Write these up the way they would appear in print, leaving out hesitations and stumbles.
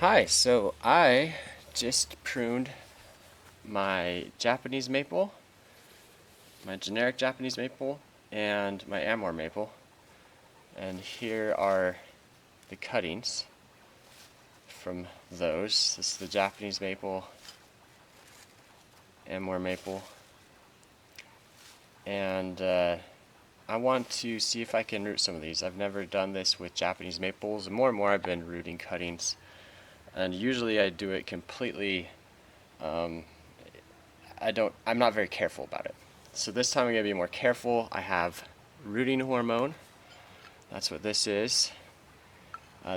Hi, so I just pruned my Japanese maple, my generic Japanese maple, and my Amur maple. And here are the cuttings from those. This is the Japanese maple, Amur maple. And I want to see if I can root some of these. I've never done this with Japanese maples, and more I've been rooting cuttings. And usually I do it completely um, I'm not very careful about it. So this time I'm going to be more careful. I have rooting hormone. That's what this is.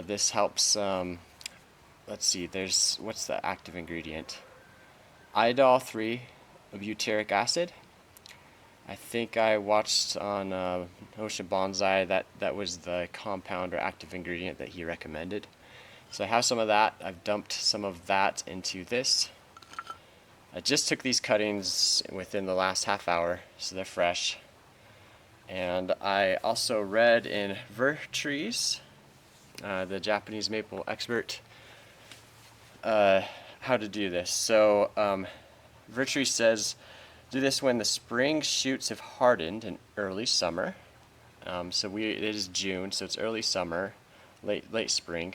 This helps, let's see, what's the active ingredient? Idol 3 butyric acid. I think I watched on Ocean Bonsai that was the compound or active ingredient that he recommended. So I have some of that. I've dumped some of that into this. I just took these cuttings within the last half hour, so they're fresh. And I also read in Vertrees, the Japanese maple expert, how to do this. So Vertrees says, do this when the spring shoots have hardened in early summer. It is June, so it's early summer, late spring.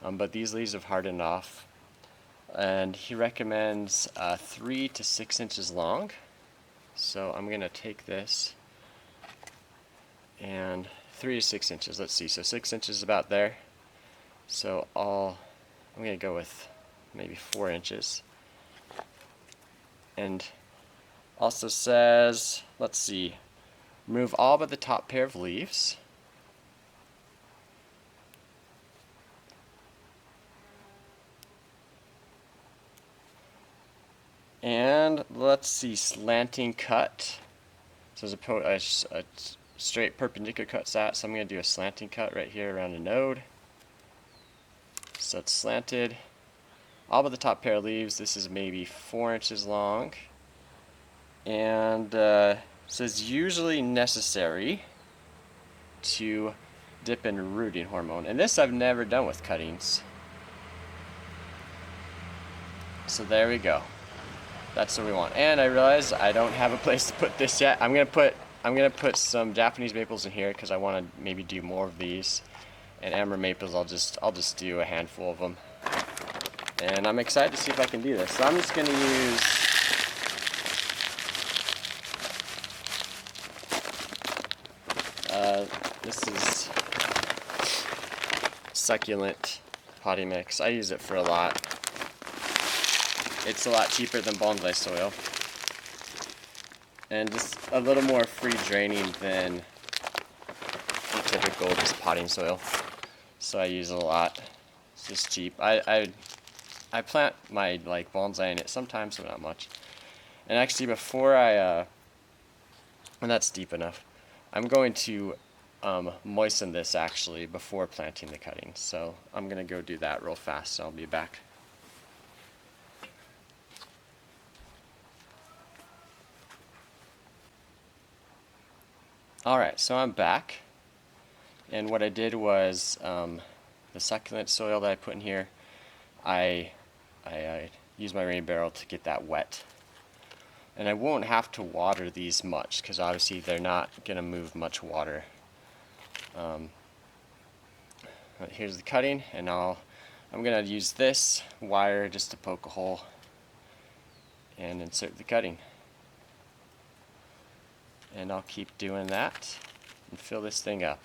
But these leaves have hardened off. And he recommends 3 to 6 inches long. So I'm going to take this and 3 to 6 inches. Let's see. So 6 inches is about there. So I'm going to go with maybe 4 inches. And also says, let's see, remove all but the top pair of leaves. And let's see, slanting cut. So there's a straight perpendicular cut so I'm going to do a slanting cut right here around a node. So it's slanted. All but the top pair of leaves. This is maybe 4 inches long. And says usually necessary to dip in rooting hormone. And this I've never done with cuttings. So there we go. That's what we want. And I realize I don't have a place to put this yet. I'm gonna put some Japanese maples in here because I want to maybe do more of these. And Amur maples, I'll just do a handful of them. And I'm excited to see if I can do this. So I'm just gonna use this is succulent potty mix. I use it for a lot. It's a lot cheaper than bonsai soil. And just a little more free draining than the typical just potting soil. So I use it a lot. It's just cheap. I plant my bonsai in it sometimes, but not much. And actually before and that's deep enough, I'm going to moisten this actually before planting the cuttings. So I'm gonna go do that real fast, so I'll be back. Alright, so I'm back, and what I did was the succulent soil that I put in here, I used my rain barrel to get that wet. And I won't have to water these much because obviously they're not going to move much water. Here's the cutting, and I'm going to use this wire just to poke a hole and insert the cutting. And I'll keep doing that and fill this thing up.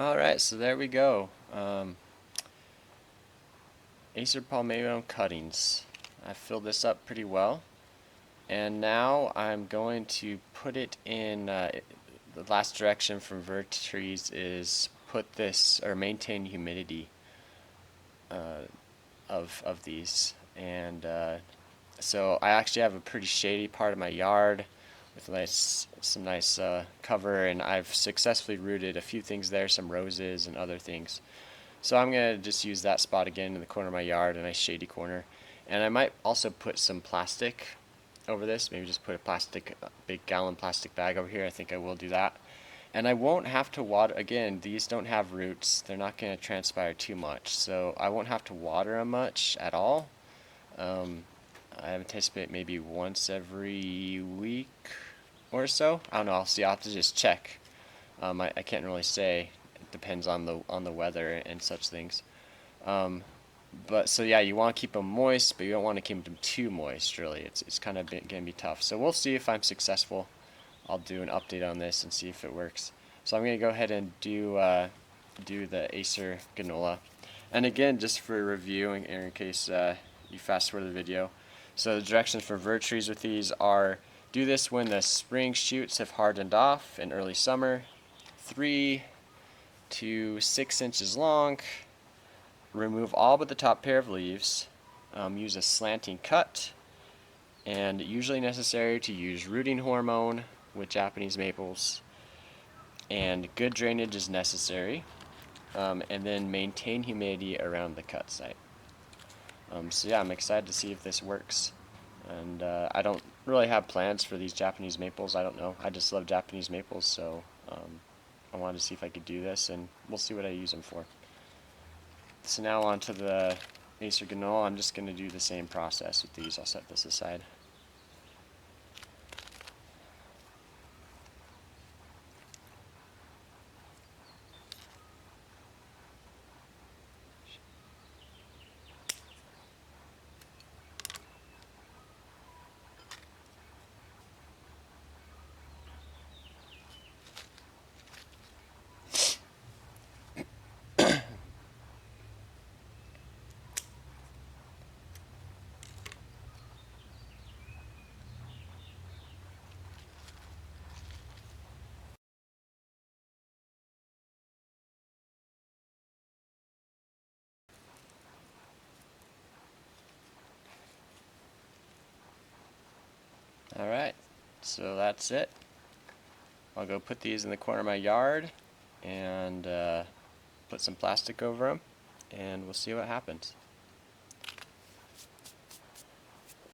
Alright, so there we go. Acer palmetto cuttings. I filled this up pretty well. And now I'm going to put it in, the last direction from Vertrees is put this, or maintain humidity of these. And so I actually have a pretty shady part of my yard with some nice cover, and I've successfully rooted a few things there, some roses and other things. So I'm going to just use that spot again in the corner of my yard, a nice shady corner. And I might also put some plastic over this, maybe just put a big gallon plastic bag over here. I think I will do that. And I won't have to water, again, these don't have roots. They're not going to transpire too much. So I won't have to water them much at all. I anticipate maybe once every week or so. I don't know, I'll see, I'll have to just check. I can't really say. It depends on the weather and such things. But so yeah, you want to keep them moist, but you don't want to keep them too moist. Really, it's kind of gonna be tough. So we'll see if I'm successful. I'll do an update on this and see if it works. So I'm gonna go ahead and do the Acer Ganola. And again, just for review, in case you fast forward the video. So the directions for Vertrees with these are: do this when the spring shoots have hardened off in early summer, 3 to 6 inches long. Remove all but the top pair of leaves. Use a slanting cut, and usually necessary to use rooting hormone with Japanese maples, and good drainage is necessary, and then maintain humidity around the cut site. So yeah, I'm excited to see if this works. And I don't really have plans for these Japanese maples. I don't know. I just love Japanese maples, so I wanted to see if I could do this, and we'll see what I use them for. So now onto the Acer Ganola. I'm just going to do the same process with these. I'll set this aside. Alright, so that's it. I'll go put these in the corner of my yard and put some plastic over them, and we'll see what happens.